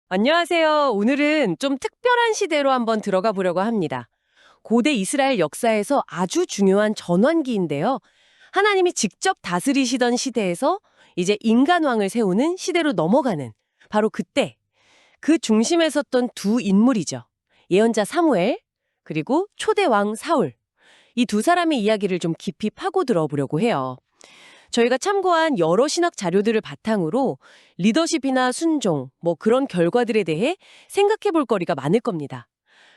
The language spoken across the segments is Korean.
안녕하세요. 오늘은 좀 특별한 시대로 한번 들어가 보려고 합니다. 고대 이스라엘 역사에서 아주 중요한 전환기인데요. 하나님이 직접 다스리시던 시대에서 이제 인간왕을 세우는 시대로 넘어가는 바로 그때 그 중심에 섰던 두 인물이죠. 예언자 사무엘 그리고 초대 왕 사울. 이 두 사람의 이야기를 좀 깊이 파고 들어보려고 해요. 저희가 참고한 여러 신학 자료들을 바탕으로 리더십이나 순종, 그런 결과들에 대해 생각해 볼 거리가 많을 겁니다.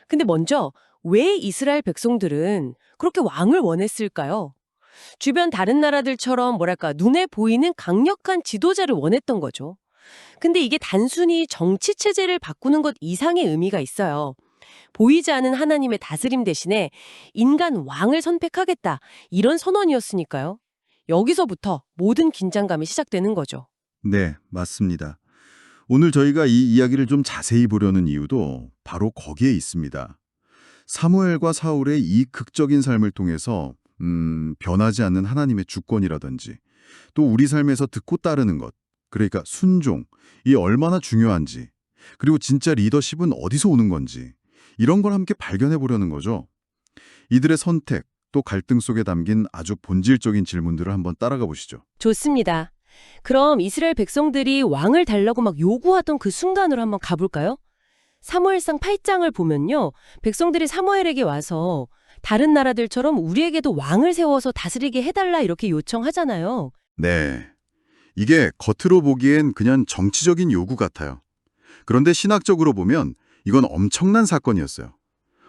근데 먼저 왜 이스라엘 백성들은 그렇게 왕을 원했을까요? 주변 다른 나라들처럼 뭐랄까 눈에 보이는 강력한 지도자를 원했던 거죠. 근데 이게 단순히 정치 체제를 바꾸는 것 이상의 의미가 있어요. 보이지 않는 하나님의 다스림 대신에 인간 왕을 선택하겠다. 이런 선언이었으니까요. 여기서부터 모든 긴장감이 시작되는 거죠. 네, 맞습니다. 오늘 저희가 이 이야기를 좀 자세히 보려는 이유도 바로 거기에 있습니다. 사무엘과 사울의 이 극적인 삶을 통해서 변하지 않는 하나님의 주권이라든지 또 우리 삶에서 듣고 따르는 것, 그러니까 순종, 이 얼마나 중요한지, 그리고 진짜 리더십은 어디서 오는 건지 이런 걸 함께 발견해 보려는 거죠. 이들의 선택, 또 갈등 속에 담긴 아주 본질적인 질문들을 한번 따라가 보시죠. 좋습니다. 그럼 이스라엘 백성들이 왕을 달라고 막 요구하던 그 순간으로 한번 가볼까요? 사무엘상 8장을 보면요. 백성들이 사무엘에게 와서 다른 나라들처럼 우리에게도 왕을 세워서 다스리게 해달라 이렇게 요청하잖아요. 네. 이게 겉으로 보기엔 그냥 정치적인 요구 같아요. 그런데 신학적으로 보면 이건 엄청난 사건이었어요.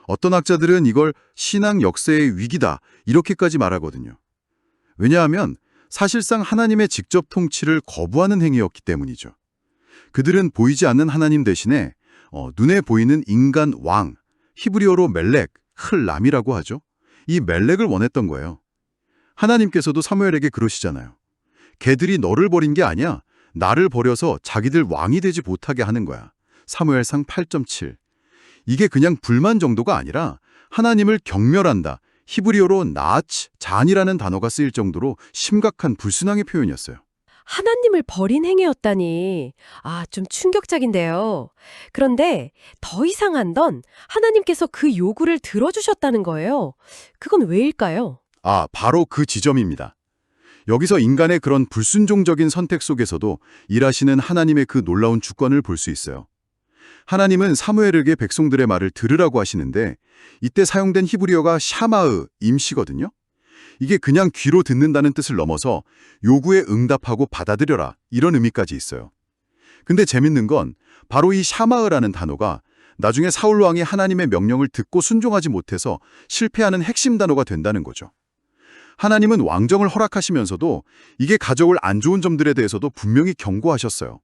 어떤 학자들은 이걸 신앙 역사의 위기다 이렇게까지 말하거든요. 왜냐하면 사실상 하나님의 직접 통치를 거부하는 행위였기 때문이죠. 그들은 보이지 않는 하나님 대신에 눈에 보이는 인간 왕, 히브리어로 멜렉, 흘람이라고 하죠. 이 멜렉을 원했던 거예요. 하나님께서도 사무엘에게 그러시잖아요. 걔들이 너를 버린 게 아니야. 나를 버려서 자기들 왕이 되지 못하게 하는 거야. 사무엘상 8.7. 이게 그냥 불만 정도가 아니라 하나님을 경멸한다. 히브리어로 나아치, 잔이라는 단어가 쓰일 정도로 심각한 불순항의 표현이었어요. 하나님을 버린 행위였다니. 좀 충격적인데요. 그런데 더 이상한 건 하나님께서 그 요구를 들어주셨다는 거예요. 그건 왜일까요? 바로 그 지점입니다. 여기서 인간의 그런 불순종적인 선택 속에서도 일하시는 하나님의 그 놀라운 주권을 볼 수 있어요. 하나님은 사무엘에게 백성들의 말을 들으라고 하시는데 이때 사용된 히브리어가 샤마으, 임시거든요. 이게 그냥 귀로 듣는다는 뜻을 넘어서 요구에 응답하고 받아들여라 이런 의미까지 있어요. 근데 재밌는 건 바로 이 샤마으라는 단어가 나중에 사울 왕이 하나님의 명령을 듣고 순종하지 못해서 실패하는 핵심 단어가 된다는 거죠. 하나님은 왕정을 허락하시면서도 이게 가져올 안 좋은 점들에 대해서도 분명히 경고하셨어요.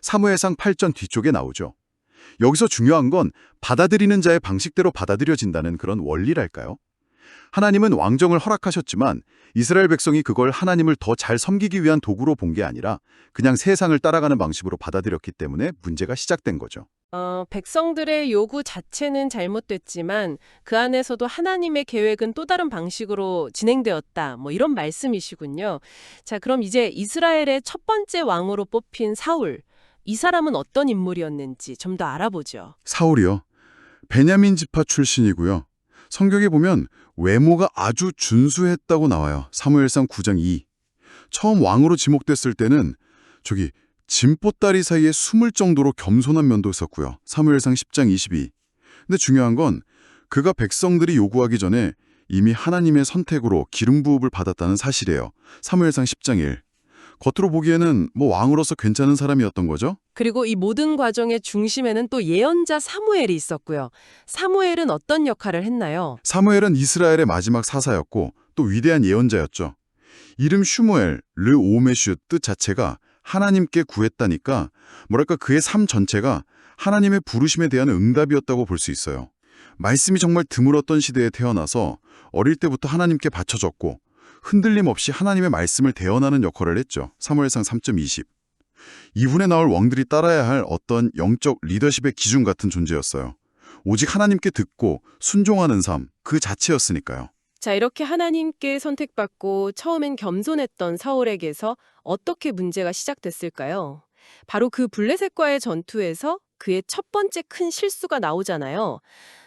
사무엘상 8전 뒤쪽에 나오죠. 여기서 중요한 건 받아들이는 자의 방식대로 받아들여진다는 그런 원리랄까요? 하나님은 왕정을 허락하셨지만 이스라엘 백성이 그걸 하나님을 더 잘 섬기기 위한 도구로 본 게 아니라 그냥 세상을 따라가는 방식으로 받아들였기 때문에 문제가 시작된 거죠. 백성들의 요구 자체는 잘못됐지만 그 안에서도 하나님의 계획은 또 다른 방식으로 진행되었다. 이런 말씀이시군요. 자, 그럼 이제 이스라엘의 첫 번째 왕으로 뽑힌 사울. 이 사람은 어떤 인물이었는지 좀 더 알아보죠. 사울이요. 베냐민 지파 출신이고요. 성경에 보면 외모가 아주 준수했다고 나와요. 사무엘상 9장 2. 처음 왕으로 지목됐을 때는 짐보따리 사이에 숨을 정도로 겸손한 면도 있었고요. 사무엘상 10장 22. 근데 중요한 건 그가 백성들이 요구하기 전에 이미 하나님의 선택으로 기름 부음을 받았다는 사실이에요. 사무엘상 10장 1. 겉으로 보기에는 왕으로서 괜찮은 사람이었던 거죠. 그리고 이 모든 과정의 중심에는 또 예언자 사무엘이 있었고요. 사무엘은 어떤 역할을 했나요? 사무엘은 이스라엘의 마지막 사사였고 또 위대한 예언자였죠. 이름 슈무엘, 르 오메슈 뜻 자체가 하나님께 구했다니까 그의 삶 전체가 하나님의 부르심에 대한 응답이었다고 볼 수 있어요. 말씀이 정말 드물었던 시대에 태어나서 어릴 때부터 하나님께 바쳐졌고 흔들림 없이 하나님의 말씀을 대언하는 역할을 했죠. 사무엘상 3.20. 이후에 나올 왕들이 따라야 할 어떤 영적 리더십의 기준 같은 존재였어요. 오직 하나님께 듣고 순종하는 삶, 그 자체였으니까요. 자, 이렇게 하나님께 선택받고 처음엔 겸손했던 사울에게서 어떻게 문제가 시작됐을까요? 바로 그 블레셋과의 전투에서 그의 첫 번째 큰 실수가 나오잖아요.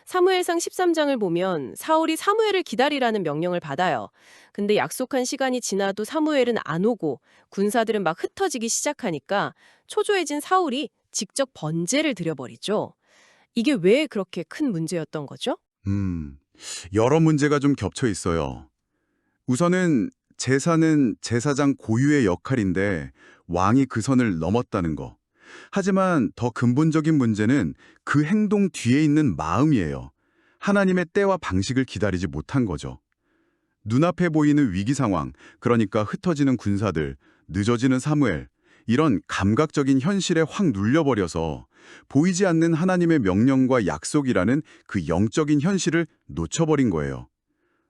사무엘상 13장을 보면 사울이 사무엘을 기다리라는 명령을 받아요. 근데 약속한 시간이 지나도 사무엘은 안 오고 군사들은 막 흩어지기 시작하니까 초조해진 사울이 직접 번제를 드려버리죠. 이게 왜 그렇게 큰 문제였던 거죠? 음, 여러 문제가 좀 겹쳐 있어요. 우선은 제사는 제사장 고유의 역할인데 왕이 그 선을 넘었다는 거. 하지만 더 근본적인 문제는 그 행동 뒤에 있는 마음이에요. 하나님의 때와 방식을 기다리지 못한 거죠. 눈앞에 보이는 위기 상황, 그러니까 흩어지는 군사들, 늦어지는 사무엘, 이런 감각적인 현실에 확 눌려버려서 보이지 않는 하나님의 명령과 약속이라는 그 영적인 현실을 놓쳐버린 거예요.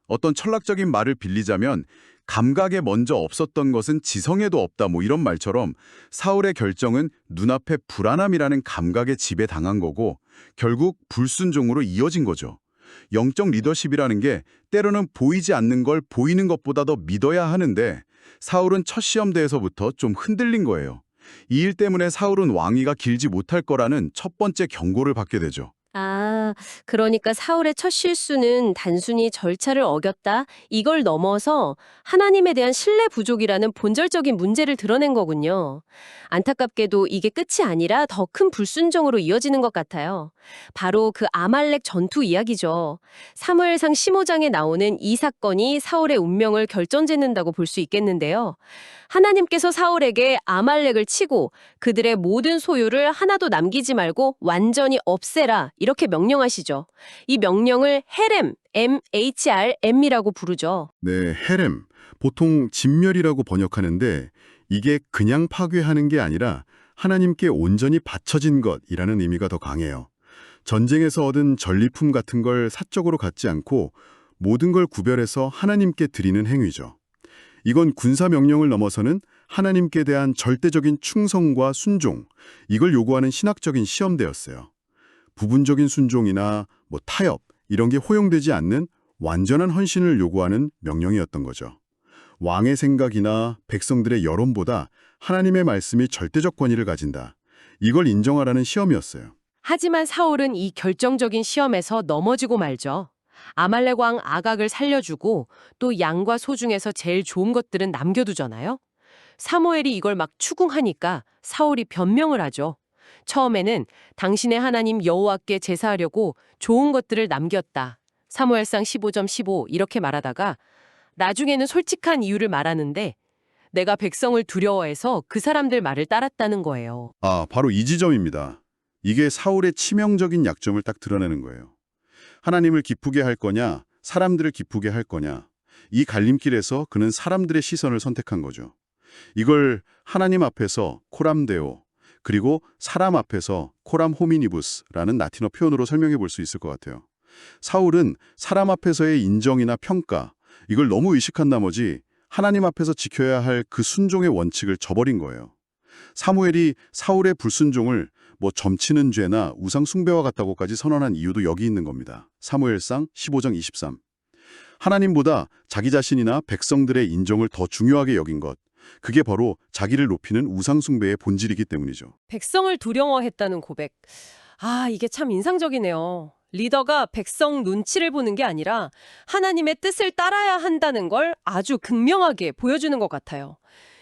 어떤 철학적인 말을 빌리자면 감각에 먼저 없었던 것은 지성에도 없다 뭐 이런 말처럼 사울의 결정은 눈앞에 불안함이라는 감각에 지배당한 거고 결국 불순종으로 이어진 거죠. 영적 리더십이라는 게 때로는 보이지 않는 걸 보이는 것보다 더 믿어야 하는데 사울은 첫 시험대에서부터 좀 흔들린 거예요. 이 일 때문에 사울은 왕위가 길지 못할 거라는 첫 번째 경고를 받게 되죠. 아, 그러니까 사울의 첫 실수는 단순히 절차를 어겼다, 이걸 넘어서 하나님에 대한 신뢰 부족이라는 본질적인 문제를 드러낸 거군요. 안타깝게도 이게 끝이 아니라 더 큰 불순종으로 이어지는 것 같아요. 바로 그 아말렉 전투 이야기죠. 사무엘상 15장에 나오는 이 사건이 사울의 운명을 결정짓는다고 볼 수 있겠는데요. 하나님께서 사울에게 아말렉을 치고 그들의 모든 소유를 하나도 남기지 말고 완전히 없애라 이렇게 명령하시죠. 이 명령을 헤렘, MHRM이라고 부르죠. 네, 헤렘. 보통 진멸이라고 번역하는데 이게 그냥 파괴하는 게 아니라 하나님께 온전히 바쳐진 것이라는 의미가 더 강해요. 전쟁에서 얻은 전리품 같은 걸 사적으로 갖지 않고 모든 걸 구별해서 하나님께 드리는 행위죠. 이건 군사 명령을 넘어서는 하나님께 대한 절대적인 충성과 순종, 이걸 요구하는 신학적인 시험대였어요. 부분적인 순종이나 타협, 이런 게 허용되지 않는 완전한 헌신을 요구하는 명령이었던 거죠. 왕의 생각이나 백성들의 여론보다 하나님의 말씀이 절대적 권위를 가진다. 이걸 인정하라는 시험이었어요. 하지만 사울은 이 결정적인 시험에서 넘어지고 말죠. 아말렉 왕 아각을 살려주고 또 양과 소 중에서 제일 좋은 것들은 남겨두잖아요. 사무엘이 이걸 막 추궁하니까 사울이 변명을 하죠. 처음에는 당신의 하나님 여호와께 제사하려고 좋은 것들을 남겼다. 사무엘상 15점 15 이렇게 말하다가 나중에는 솔직한 이유를 말하는데 내가 백성을 두려워해서 그 사람들 말을 따랐다는 거예요. 바로 이 지점입니다. 이게 사울의 치명적인 약점을 딱 드러내는 거예요. 하나님을 기쁘게 할 거냐, 사람들을 기쁘게 할 거냐. 이 갈림길에서 그는 사람들의 시선을 선택한 거죠. 이걸 하나님 앞에서 코람데오, 그리고 사람 앞에서 코람 호미니부스라는 라틴어 표현으로 설명해 볼 수 있을 것 같아요. 사울은 사람 앞에서의 인정이나 평가, 이걸 너무 의식한 나머지 하나님 앞에서 지켜야 할 그 순종의 원칙을 저버린 거예요. 사무엘이 사울의 불순종을 점치는 죄나 우상 숭배와 같다고까지 선언한 이유도 여기 있는 겁니다. 사무엘상 15장 23. 하나님보다 자기 자신이나 백성들의 인정을 더 중요하게 여긴 것. 그게 바로 자기를 높이는 우상 숭배의 본질이기 때문이죠. 백성을 두려워했다는 고백. 이게 참 인상적이네요. 리더가 백성 눈치를 보는 게 아니라 하나님의 뜻을 따라야 한다는 걸 아주 극명하게 보여주는 것 같아요.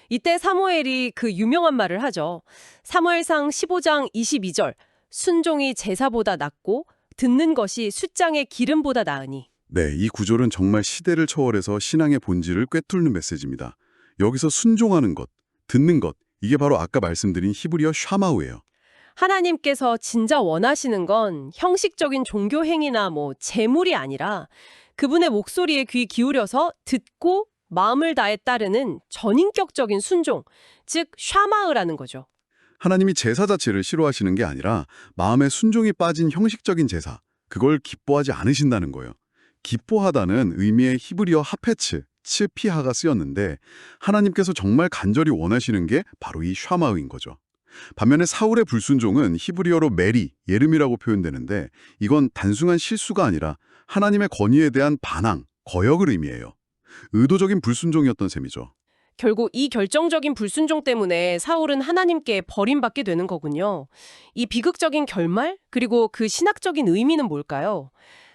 이때 사무엘이 그 유명한 말을 하죠. 사무엘상 15장 22절. 순종이 제사보다 낫고 듣는 것이 숫장의 기름보다 나으니. 네, 이 구절은 정말 시대를 초월해서 신앙의 본질을 꿰뚫는 메시지입니다. 여기서 순종하는 것, 듣는 것, 이게 바로 아까 말씀드린 히브리어 샤마우예요. 하나님께서 진짜 원하시는 건 형식적인 종교 행위나 제물이 아니라 그분의 목소리에 귀 기울여서 듣고 마음을 다해 따르는 전인격적인 순종, 즉 샤마으라는 거죠. 하나님이 제사 자체를 싫어하시는 게 아니라 마음에 순종이 빠진 형식적인 제사, 그걸 기뻐하지 않으신다는 거예요. 기뻐하다는 의미의 히브리어 하페츠, 츠피하가 쓰였는데 하나님께서 정말 간절히 원하시는 게 바로 이 샤마으인 거죠. 반면에 사울의 불순종은 히브리어로 메리, 예름이라고 표현되는데 이건 단순한 실수가 아니라 하나님의 권위에 대한 반항, 거역을 의미해요. 의도적인 불순종이었던 셈이죠. 결국 이 결정적인 불순종 때문에 사울은 하나님께 버림받게 되는 거군요. 이 비극적인 결말, 그리고 그 신학적인 의미는 뭘까요?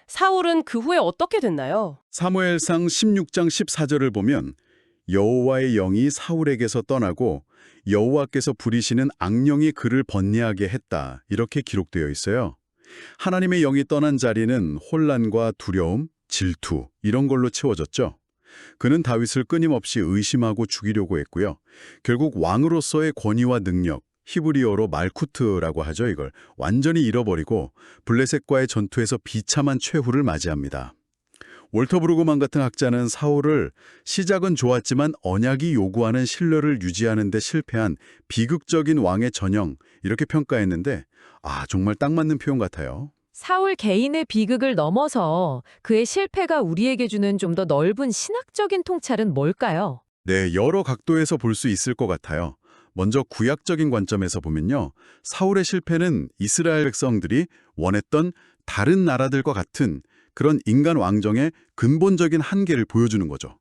사울은 그 후에 어떻게 됐나요? 사무엘상 16장 14절을 보면 여호와의 영이 사울에게서 떠나고 여호와께서 부리시는 악령이 그를 번뇌하게 했다. 이렇게 기록되어 있어요. 하나님의 영이 떠난 자리는 혼란과 두려움, 질투 이런 걸로 채워졌죠. 그는 다윗을 끊임없이 의심하고 죽이려고 했고요. 결국 왕으로서의 권위와 능력, 히브리어로 말쿠트라고 하죠. 이걸 완전히 잃어버리고 블레셋과의 전투에서 비참한 최후를 맞이합니다. 월터 브루그만 같은 학자는 사울을 시작은 좋았지만 언약이 요구하는 신뢰를 유지하는 데 실패한 비극적인 왕의 전형 이렇게 평가했는데 정말 딱 맞는 표현 같아요. 사울 개인의 비극을 넘어서 그의 실패가 우리에게 주는 좀 더 넓은 신학적인 통찰은 뭘까요? 네, 여러 각도에서 볼 수 있을 것 같아요. 먼저 구약적인 관점에서 보면요. 사울의 실패는 이스라엘 백성들이 원했던 다른 나라들과 같은 그런 인간 왕정의 근본적인 한계를 보여주는 거죠.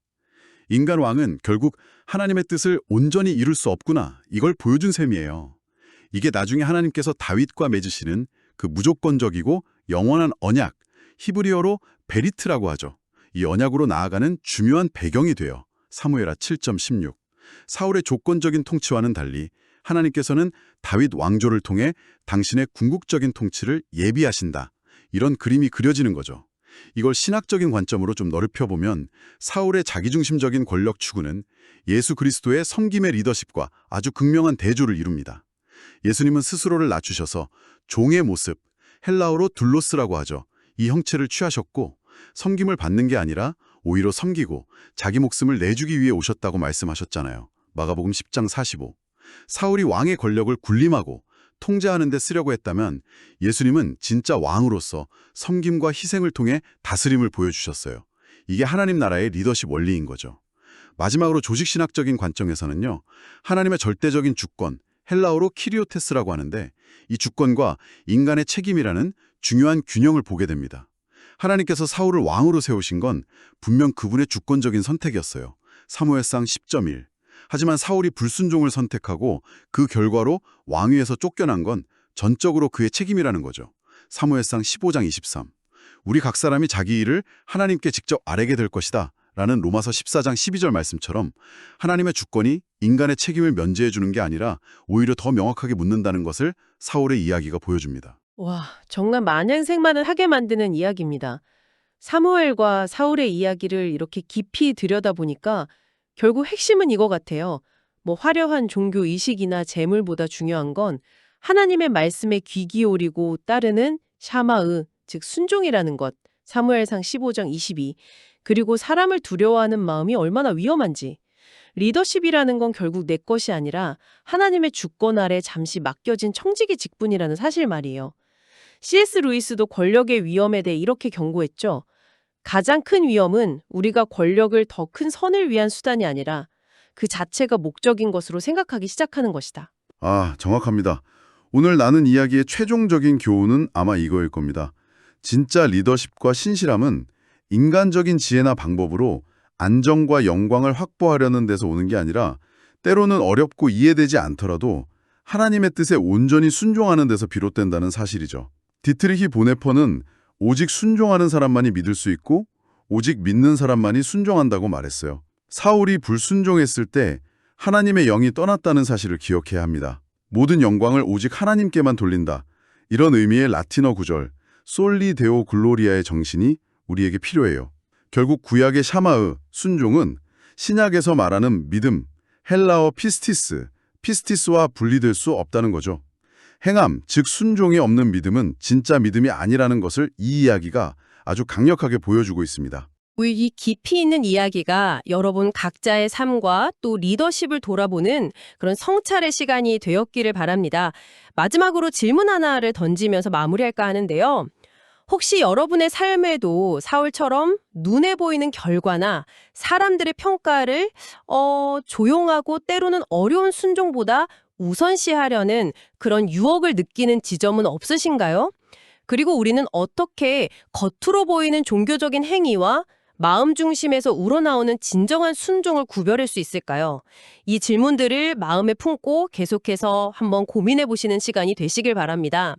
인간 왕은 결국 하나님의 뜻을 온전히 이룰 수 없구나, 이걸 보여준 셈이에요. 이게 나중에 하나님께서 다윗과 맺으시는 그 무조건적이고 영원한 언약, 히브리어로 베리트라고 하죠. 이 언약으로 나아가는 중요한 배경이 돼요. 사무엘하 7.16. 사울의 조건적인 통치와는 달리 하나님께서는 다윗 왕조를 통해 당신의 궁극적인 통치를 예비하신다. 이런 그림이 그려지는 거죠. 이걸 신학적인 관점으로 좀 넓혀보면 사울의 자기중심적인 권력 추구는 예수 그리스도의 섬김의 리더십과 아주 극명한 대조를 이룹니다. 예수님은 스스로를 낮추셔서 종의 모습, 헬라어로 둘로스라고 하죠. 이 형체를 취하셨고 섬김을 받는 게 아니라 오히려 섬기고 자기 목숨을 내주기 위해 오셨다고 말씀하셨잖아요. 마가복음 10장 45. 사울이 왕의 권력을 군림하고 통제하는 데 쓰려고 했다면 예수님은 진짜 왕으로서 섬김과 희생을 통해 다스림을 보여주셨어요. 이게 하나님 나라의 리더십 원리인 거죠. 마지막으로 조직신학적인 관점에서는요. 하나님의 절대적인 주권, 헬라어로 키리오테스라고 하는데 이 주권과 인간의 책임이라는 중요한 균형을 보게 됩니다. 하나님께서 사울을 왕으로 세우신 건 분명 그분의 주권적인 선택이었어요. 사무엘상 10.1. 하지만 사울이 불순종을 선택하고 그 결과로 왕위에서 쫓겨난 건 전적으로 그의 책임이라는 거죠. 사무엘상 15장 23. 우리 각 사람이 자기 일을 하나님께 직접 아뢰게 될 것이다. 라는 로마서 14장 12절 말씀처럼 하나님의 주권이 인간의 책임을 면제해 주는 게 아니라 오히려 더 명확하게 묻는다는 것을 사울의 이야기가 보여줍니다. 와, 정말 마냥생만을 하게 만드는 이야기입니다. 사무엘과 사울의 이야기를 이렇게 깊이 들여다보니까 결국 핵심은 이거 같아요. 화려한 종교 의식이나 재물보다 중요한 건 하나님의 말씀에 귀 기울이고 따르는 샤마으, 즉 순종이라는 것. 사무엘상 15장 22. 그리고 사람을 두려워하는 마음이 얼마나 위험한지. 리더십이라는 건 결국 내 것이 아니라 하나님의 주권 아래 잠시 맡겨진 청지기 직분이라는 사실 말이에요. C.S. 루이스도 권력의 위험에 대해 이렇게 경고했죠. 가장 큰 위험은 우리가 권력을 더 큰 선을 위한 수단이 아니라 그 자체가 목적인 것으로 생각하기 시작하는 것이다. 정확합니다. 오늘 나눈 이야기의 최종적인 교훈은 아마 이거일 겁니다. 진짜 리더십과 신실함은 인간적인 지혜나 방법으로 안정과 영광을 확보하려는 데서 오는 게 아니라 때로는 어렵고 이해되지 않더라도 하나님의 뜻에 온전히 순종하는 데서 비롯된다는 사실이죠. 디트리히 보네퍼는 오직 순종하는 사람만이 믿을 수 있고 오직 믿는 사람만이 순종한다고 말했어요. 사울이 불순종했을 때 하나님의 영이 떠났다는 사실을 기억해야 합니다. 모든 영광을 오직 하나님께만 돌린다. 이런 의미의 라틴어 구절 솔리 데오 글로리아의 정신이 우리에게 필요해요. 결국 구약의 샤마으, 순종은 신약에서 말하는 믿음, 헬라어 피스티스와 분리될 수 없다는 거죠. 행함, 즉 순종이 없는 믿음은 진짜 믿음이 아니라는 것을 이 이야기가 아주 강력하게 보여주고 있습니다. 이 깊이 있는 이야기가 여러분 각자의 삶과 또 리더십을 돌아보는 그런 성찰의 시간이 되었기를 바랍니다. 마지막으로 질문 하나를 던지면서 마무리할까 하는데요. 혹시 여러분의 삶에도 사울처럼 눈에 보이는 결과나 사람들의 평가를 조용하고 때로는 어려운 순종보다 우선시하려는 그런 유혹을 느끼는 지점은 없으신가요? 그리고 우리는 어떻게 겉으로 보이는 종교적인 행위와 마음 중심에서 우러나오는 진정한 순종을 구별할 수 있을까요? 이 질문들을 마음에 품고 계속해서 한번 고민해 보시는 시간이 되시길 바랍니다.